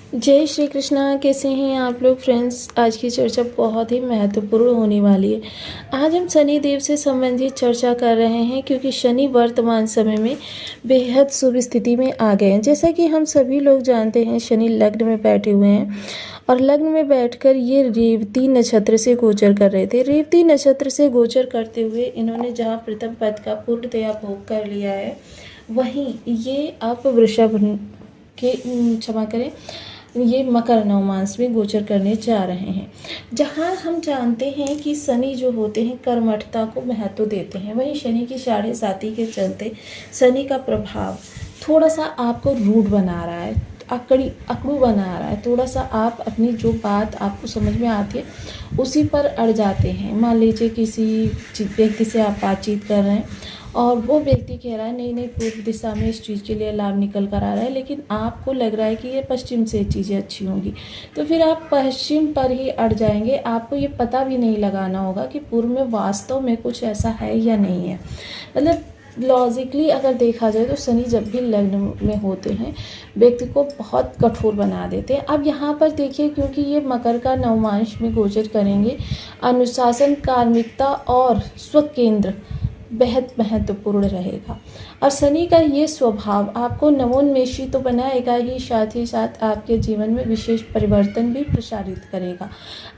जय श्री कृष्णा। कैसे हैं आप लोग फ्रेंड्स। आज की चर्चा बहुत ही महत्वपूर्ण होने वाली है। आज हम शनि देव से संबंधित चर्चा कर रहे हैं क्योंकि शनि वर्तमान समय में बेहद शुभ स्थिति में आ गए हैं। जैसा कि हम सभी लोग जानते हैं, शनि लग्न में बैठे हुए हैं और लग्न में बैठकर ये रेवती नक्षत्र से गोचर कर रहे थे। रेवती नक्षत्र से गोचर करते हुए इन्होंने जहाँ प्रथम पद का पूर्णतया भोग कर लिया है, वहीं ये आप वृषभ के क्षमा करें, ये मकर नवमांस में गोचर करने जा रहे हैं, जहां हम जानते हैं कि शनि जो होते हैं कर्मठता को महत्व देते हैं। वहीं शनि की 7.5 के चलते शनि का प्रभाव थोड़ा सा आपको रूड बना रहा है, अकड़ू बना रहा है। थोड़ा सा आप अपनी जो बात आपको समझ में आती है उसी पर अड़ जाते हैं। मान लीजिए किसी व्यक्ति से आप बातचीत कर रहे हैं और वो व्यक्ति कह रहा है नहीं पूर्व दिशा में इस चीज़ के लिए लाभ निकल कर आ रहा है, लेकिन आपको लग रहा है कि ये पश्चिम से चीज़ें अच्छी होंगी, तो फिर आप पश्चिम पर ही अड़ जाएंगे। आपको ये पता भी नहीं लगाना होगा कि पूर्व में वास्तव में कुछ ऐसा है या नहीं है। मतलब लॉजिकली अगर देखा जाए तो शनि जब भी लग्न में होते हैं व्यक्ति को बहुत कठोर बना देते हैं। अब यहाँ पर देखिए, क्योंकि ये मकर का नवमांश में गोचर करेंगे, अनुशासन, कार्मिकता और स्वकेंद्र बेहद महत्वपूर्ण रहेगा। और शनि का ये स्वभाव आपको नवोन्मेषी तो बनाएगा ही, साथ ही साथ आपके जीवन में विशेष परिवर्तन भी प्रसारित करेगा।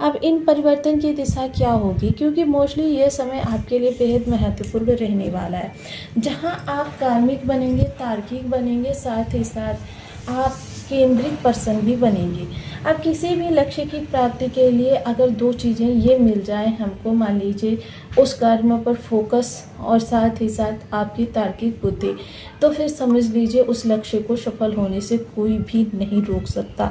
अब इन परिवर्तन की दिशा क्या होगी, क्योंकि मोस्टली ये समय आपके लिए बेहद महत्वपूर्ण रहने वाला है, जहां आप कार्मिक बनेंगे, तार्किक बनेंगे, साथ ही साथ आप केंद्रित पर्सन भी बनेंगे। अब किसी भी लक्ष्य की प्राप्ति के लिए अगर दो चीज़ें ये मिल जाएं हमको, मान लीजिए उस कर्म पर फोकस और साथ ही साथ आपकी तार्किक बुद्धि, तो फिर समझ लीजिए उस लक्ष्य को सफल होने से कोई भी नहीं रोक सकता।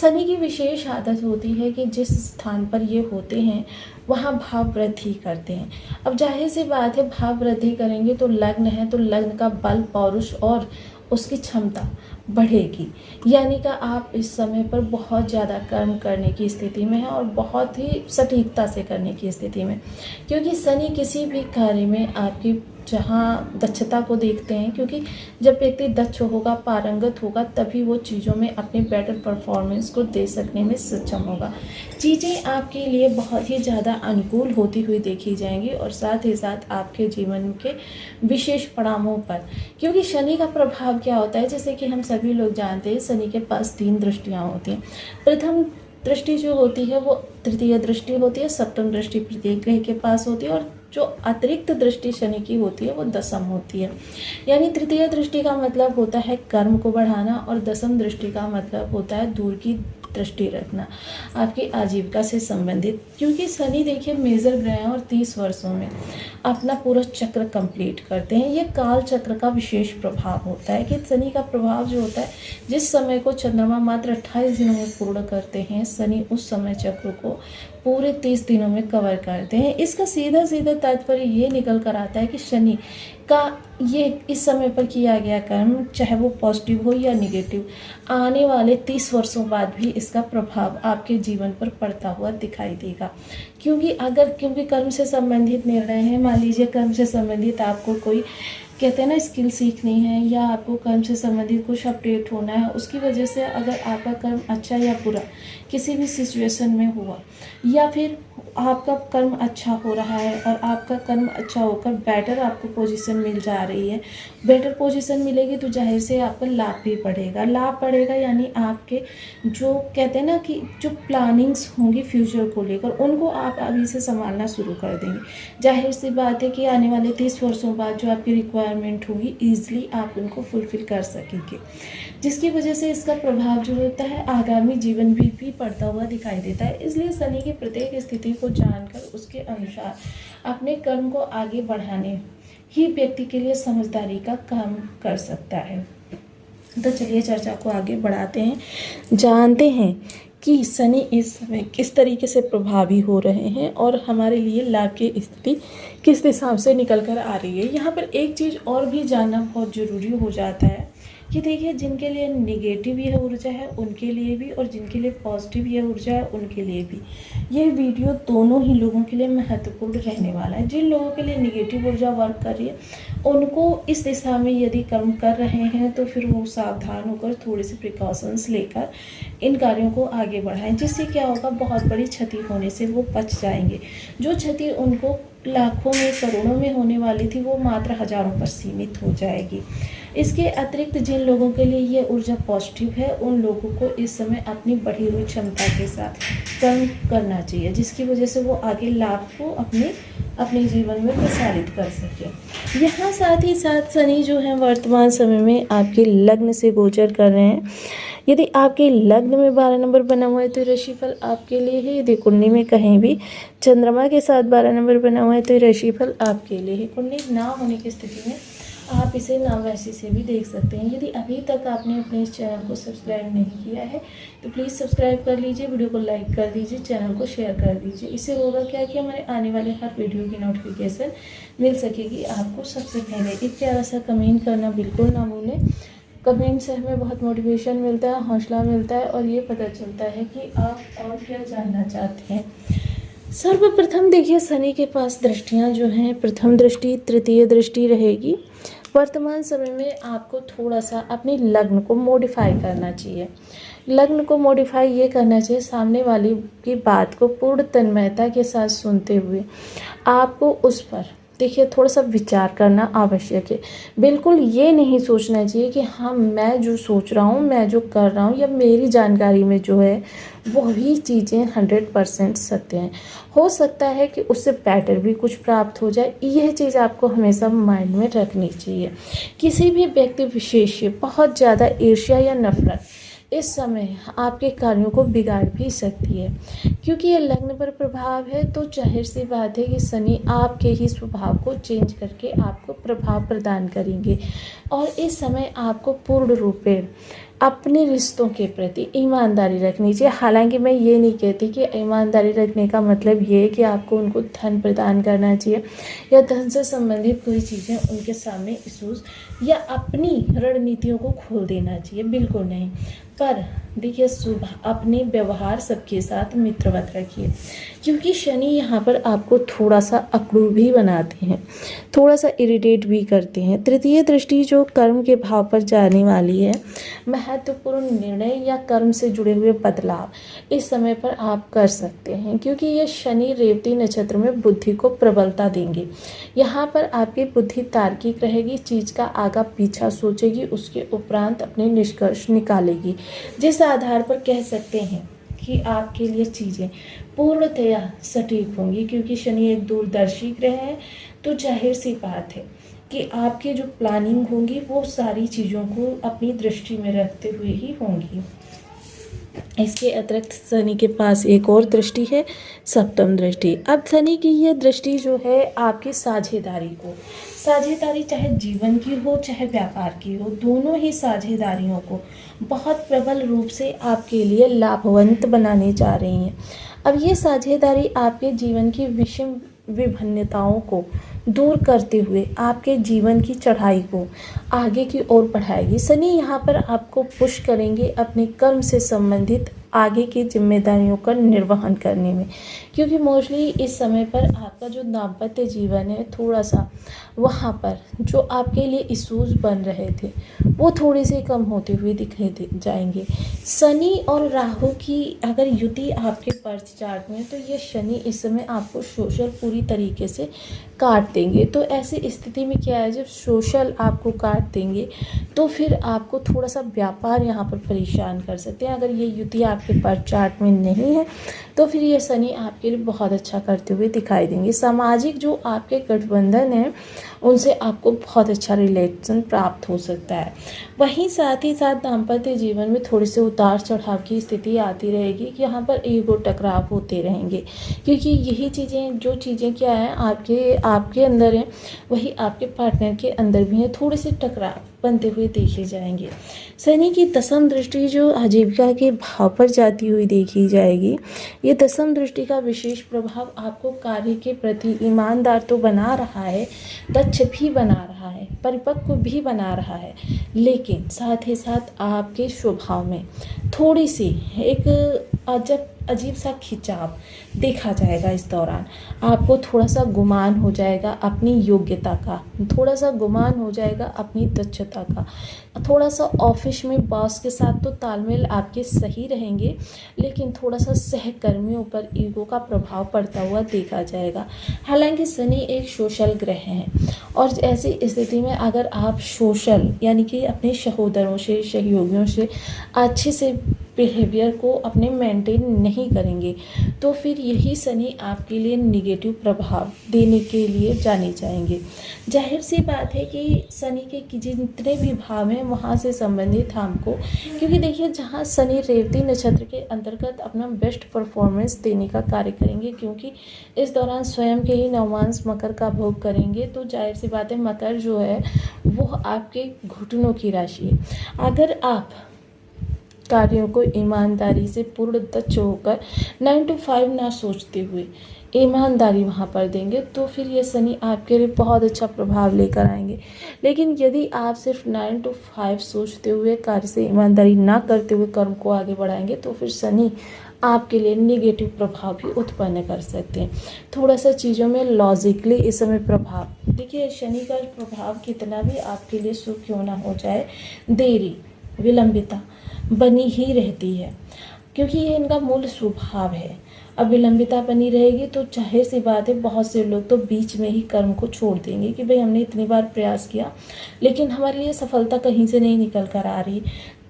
शनि की विशेष आदत होती है कि जिस स्थान पर ये होते हैं वहाँ भाव वृद्धि करते हैं। अब जाहिर सी बात है, भाव वृद्धि करेंगे तो लग्न है, तो लग्न का बल, पौरुष और उसकी क्षमता बढ़ेगी। यानी कि आप इस समय पर बहुत ज़्यादा कर्म करने की स्थिति में हैं और बहुत ही सटीकता से करने की स्थिति में, क्योंकि शनि किसी भी कार्य में आपकी जहाँ दक्षता को देखते हैं, क्योंकि जब व्यक्ति दक्ष होगा, पारंगत होगा, तभी वो चीज़ों में अपने बेटर परफॉर्मेंस को दे सकने में सक्षम होगा। चीज़ें आपके लिए बहुत ही ज़्यादा अनुकूल होती हुई देखी जाएंगी और साथ ही साथ आपके जीवन के विशेष पड़ावों पर, क्योंकि शनि का प्रभाव क्या होता है, जैसे कि हम सभी लोग जानते हैं, शनि के पास 3 दृष्टियाँ होती हैं। प्रथम दृष्टि जो होती है वो तृतीय दृष्टि होती है, सप्तम दृष्टि प्रत्येक ग्रह के पास होती है और जो अतिरिक्त दृष्टि शनि की होती है वो दशम होती है। यानी तृतीय दृष्टि का मतलब होता है कर्म को बढ़ाना और दशम दृष्टि का मतलब होता है दूर की दृष्टि रखना, आपकी आजीविका से संबंधित। क्योंकि शनि देखिए मेजर ग्रह हैं और 30 वर्षों में अपना पूरा चक्र कंप्लीट करते हैं। ये काल चक्र का विशेष प्रभाव होता है कि शनि का प्रभाव जो होता है, जिस समय को चंद्रमा मात्र 28 दिनों में पूर्ण करते हैं, शनि उस समय चक्र को पूरे 30 दिनों में कवर करते हैं। इसका सीधा सीधा तात्पर्य ये निकल कर आता है कि शनि का ये इस समय पर किया गया कर्म, चाहे वो पॉजिटिव हो या निगेटिव, आने वाले 30 वर्षों बाद भी इसका प्रभाव आपके जीवन पर पड़ता हुआ दिखाई देगा। क्योंकि कर्म से संबंधित निर्णय है, मान लीजिए कर्म से संबंधित आपको कोई कहते हैं ना स्किल सीखनी है, या आपको कर्म से संबंधित कुछ अपडेट होना है, उसकी वजह से अगर आपका कर्म अच्छा या बुरा किसी भी सिचुएशन में हुआ, या फिर आपका कर्म अच्छा हो रहा है और आपका कर्म अच्छा होकर बेटर आपको पोजीशन मिल जा रही है, बेटर पोजीशन मिलेगी तो जाहिर से आपका लाभ भी बढ़ेगा। यानी आपके जो कहते हैं ना कि जो प्लानिंग्स होंगी फ्यूचर को लेकर, उनको आप अभी से संभालना शुरू कर देंगे। जाहिर सी बात है कि आने वाले 30 वर्षों बाद जो आपकी रिक्वायरमेंट होगी ईजिली आप उनको फुलफिल कर सकेंगे, जिसकी वजह से इसका प्रभाव जो होता है आगामी जीवन भी पड़ता हुआ दिखाई देता है। इसलिए शनि की प्रत्येक स्थिति को जानकर उसके अनुसार अपने कर्म को आगे बढ़ाने ही व्यक्ति के लिए समझदारी का काम कर सकता है। तो चलिए चर्चा को आगे बढ़ाते हैं, जानते हैं कि शनि इस समय किस तरीके से प्रभावी हो रहे हैं और हमारे लिए लाभ की स्थिति किस हिसाब से निकल कर आ रही है। यहाँ पर एक चीज़ और भी जानना बहुत ज़रूरी हो जाता है कि देखिए जिनके लिए निगेटिव यह ऊर्जा है उनके लिए भी, और जिनके लिए पॉजिटिव यह ऊर्जा है उनके लिए भी यह वीडियो दोनों ही लोगों के लिए महत्वपूर्ण रहने वाला है। जिन लोगों के लिए निगेटिव ऊर्जा वर्क कर रही है उनको इस दिशा में यदि कर्म कर रहे हैं तो फिर वो सावधान होकर थोड़े से प्रिकॉशंस लेकर इन कार्यों को आगे बढ़ाएं, जिससे क्या होगा, बहुत बड़ी क्षति होने से वो बच जाएंगे। जो क्षति उनको लाखों में करोड़ों में होने वाली थी वो मात्र हजारों पर सीमित हो जाएगी। इसके अतिरिक्त जिन लोगों के लिए ये ऊर्जा पॉजिटिव है उन लोगों को इस समय अपनी बढ़ी हुई क्षमता के साथ कर्म करना चाहिए, जिसकी वजह से वो आगे लाभ को अपने जीवन में प्रसारित कर सके। यहाँ साथ ही साथ शनि जो है वर्तमान समय में आपके लग्न से गोचर कर रहे हैं। यदि आपके लग्न में 12 नंबर बना हुआ है तो राशिफल आपके लिए है। यदि कुंडली में कहीं भी चंद्रमा के साथ 12 नंबर बना हुआ है तो राशिफल आपके लिए है। कुंडली ना होने की स्थिति में आप इसे नामराशि से भी देख सकते हैं। यदि अभी तक आपने अपने इस चैनल को सब्सक्राइब नहीं किया है तो प्लीज़ सब्सक्राइब कर लीजिए, वीडियो को लाइक कर दीजिए, चैनल को शेयर कर दीजिए। इससे होगा क्या कि हमारे आने वाले हर वीडियो की नोटिफिकेशन मिल सकेगी आपको सबसे पहले। एक प्यारा सा कमेंट करना बिल्कुल ना भूलें। कमेंट से हमें बहुत मोटिवेशन मिलता है, हौसला मिलता है और ये पता चलता है कि आप और क्या जानना चाहते हैं। सर्वप्रथम देखिए शनि के पास दृष्टियां जो हैं, प्रथम दृष्टि, तृतीय दृष्टि रहेगी। वर्तमान समय में आपको थोड़ा सा अपने लग्न को मॉडिफाई करना चाहिए। लग्न को मॉडिफाई ये करना चाहिए, सामने वाली की बात को पूर्ण तन्मयता के साथ सुनते हुए आपको उस पर देखिए थोड़ा सा विचार करना आवश्यक है। बिल्कुल ये नहीं सोचना चाहिए कि हाँ मैं जो सोच रहा हूँ, मैं जो कर रहा हूँ या मेरी जानकारी में जो है वही चीज़ें 100% सत्य हैं। हो सकता है कि उससे बेटर भी कुछ प्राप्त हो जाए। यह चीज़ आपको हमेशा माइंड में रखनी चाहिए। किसी भी व्यक्ति विशेष से बहुत ज़्यादा ईर्ष्या या नफरत इस समय आपके कार्यों को बिगाड़ भी सकती है, क्योंकि ये लग्न पर प्रभाव है। तो जाहिर सी बात है कि शनि आपके ही स्वभाव को चेंज करके आपको प्रभाव प्रदान करेंगे और इस समय आपको पूर्ण रूप से अपने रिश्तों के प्रति ईमानदारी रखनी चाहिए। हालांकि मैं ये नहीं कहती कि ईमानदारी रखने का मतलब ये है कि आपको उनको धन प्रदान करना चाहिए या धन से संबंधित कोई चीज़ें उनके सामने इशूज़ या अपनी रणनीतियों को खोल देना चाहिए, बिल्कुल नहीं। पर देखिए सुबह अपने व्यवहार सबके साथ मित्रवत रखिए, क्योंकि शनि यहाँ पर आपको थोड़ा सा अक्रूर भी बनाते हैं, थोड़ा सा इरिटेट भी करते हैं। तृतीय दृष्टि जो कर्म के भाव पर जाने वाली है, महत्वपूर्ण निर्णय या कर्म से जुड़े हुए बदलाव इस समय पर आप कर सकते हैं, क्योंकि ये शनि रेवती नक्षत्र में बुद्धि को प्रबलता देंगे। यहाँ पर आपकी बुद्धि तार्किक रहेगी, चीज़ का आगा पीछा सोचेगी, उसके उपरांत अपने निष्कर्ष निकालेगी, जिस आधार पर कह सकते हैं कि आपके लिए चीज़ें पूर्णतया सटीक होंगी। क्योंकि शनि एक दूरदर्शी ग्रह है तो जाहिर सी बात है कि आपके जो प्लानिंग होंगी वो सारी चीज़ों को अपनी दृष्टि में रखते हुए ही होंगी। इसके अतिरिक्त शनि के पास एक और दृष्टि है, सप्तम दृष्टि। अब शनि की यह दृष्टि जो है आपकी साझेदारी चाहे जीवन की हो चाहे व्यापार की हो, दोनों ही साझेदारियों को बहुत प्रबल रूप से आपके लिए लाभवंत बनाने जा रही हैं। अब ये साझेदारी आपके जीवन की विषम विभिन्नताओं को दूर करते हुए आपके जीवन की चढ़ाई को आगे की ओर बढ़ाएगी। शनि यहाँ पर आपको पुश करेंगे अपने कर्म से संबंधित आगे की जिम्मेदारियों का निर्वहन करने में, क्योंकि मोस्टली इस समय पर आपका जो दाम्पत्य जीवन है थोड़ा सा वहाँ पर जो आपके लिए इश्यूज बन रहे थे वो थोड़ी सी कम होते हुए दिखाई जाएंगे। शनि और राहु की अगर युति आपके बर्थ चार्ट में है तो ये शनि इस समय आपको सोशल पूरी तरीके से काट देंगे। तो ऐसी स्थिति में क्या है, जब सोशल आपको काट देंगे तो फिर आपको थोड़ा सा व्यापार यहाँ पर परेशान कर सकते हैं। अगर ये युति आपके बर्थ चार्ट में नहीं है तो फिर ये शनि आपके लिए बहुत अच्छा करते हुए दिखाई देंगे। सामाजिक जो आपके गठबंधन है उनसे आपको बहुत अच्छा रिलेशन प्राप्त हो सकता है। वहीं साथ ही साथ दाम्पत्य जीवन में थोड़ी से उतार चढ़ाव की स्थिति आती रहेगी कि यहाँ पर ईगो टकराव होते रहेंगे, क्योंकि यही चीज़ें जो चीज़ें क्या है आपके अंदर हैं वही आपके पार्टनर के अंदर भी हैं। थोड़े से टकराव बनते हुए देखे जाएंगे। शनि की दसम दृष्टि जो आजीविका के भाव पर जाती हुई देखी जाएगी, ये दसम दृष्टि का विशेष प्रभाव आपको कार्य के प्रति ईमानदार तो बना रहा है, दक्ष भी बना रहा है, परिपक्व भी बना रहा है, लेकिन साथ ही साथ आपके स्वभाव में थोड़ी सी एक अजीब सा खिंचाव देखा जाएगा। इस दौरान आपको थोड़ा सा गुमान हो जाएगा अपनी योग्यता का, थोड़ा सा गुमान हो जाएगा अपनी दक्षता का, थोड़ा सा ऑफिस में बॉस के साथ तो तालमेल आपके सही रहेंगे, लेकिन थोड़ा सा सहकर्मियों पर ईगो का प्रभाव पड़ता हुआ देखा जाएगा। हालांकि शनि एक सोशल ग्रह है और ऐसी स्थिति में अगर आप सोशल यानी कि अपने सहोदरों से, सहयोगियों से अच्छे से बिहेवियर को अपने मेंटेन नहीं करेंगे तो फिर यही शनि आपके लिए निगेटिव प्रभाव देने के लिए जाने जाएंगे। जाहिर सी बात है कि शनि के जितने भी भाव हैं वहाँ से संबंधित हमको, क्योंकि देखिए जहाँ शनि रेवती नक्षत्र के अंतर्गत अपना बेस्ट परफॉर्मेंस देने का कार्य करेंगे, क्योंकि इस दौरान स्वयं के ही नवमांश मकर का भोग करेंगे, तो जाहिर सी बात है मकर जो है वो आपके घुटनों की राशि है। अगर आप कार्यों को ईमानदारी से पूर्ण दक्ष होकर 9 to 5 ना सोचते हुए ईमानदारी वहाँ पर देंगे तो फिर ये शनि आपके लिए बहुत अच्छा प्रभाव लेकर आएंगे। लेकिन यदि आप सिर्फ 9 to 5 सोचते हुए कार्य से ईमानदारी ना करते हुए कर्म को आगे बढ़ाएंगे तो फिर शनि आपके लिए नेगेटिव प्रभाव भी उत्पन्न कर सकते हैं। थोड़ा सा चीज़ों में लॉजिकली इस समय प्रभाव देखिए, शनि का प्रभाव कितना भी आपके लिए शुभ क्यों ना हो जाए, देरी विलंबिता बनी ही रहती है, क्योंकि ये इनका मूल स्वभाव है। अब विलंबिता बनी रहेगी तो जाहिर सी बात है बहुत से लोग तो बीच में ही कर्म को छोड़ देंगे कि भाई हमने इतनी बार प्रयास किया लेकिन हमारे लिए सफलता कहीं से नहीं निकल कर आ रही।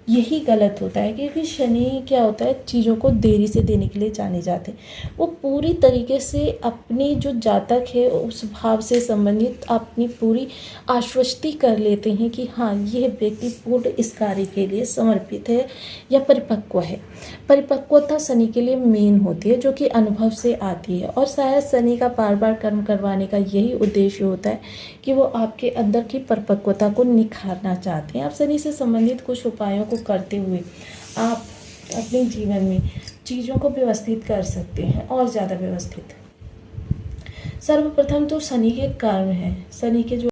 यही गलत होता है, क्योंकि शनि क्या होता है, चीज़ों को देरी से देने के लिए जाने जाते हैं। वो पूरी तरीके से अपनी जो जातक है उस भाव से संबंधित अपनी पूरी आश्वस्ति कर लेते हैं कि हाँ यह व्यक्ति पूर्ण इस कार्य के लिए समर्पित है या परिपक्व है। परिपक्वता शनि के लिए मेन होती है, जो कि अनुभव से आती है, और शायद शनि का बार बार कर्म करवाने का यही उद्देश्य होता है कि वो आपके अंदर की परिपक्वता को निखारना चाहते हैं। आप शनि से संबंधित कुछ उपायों को करते हुए आप अपने जीवन में चीज़ों को व्यवस्थित कर सकते हैं और ज़्यादा व्यवस्थित। सर्वप्रथम तो शनि के कर्म हैं, शनि के जो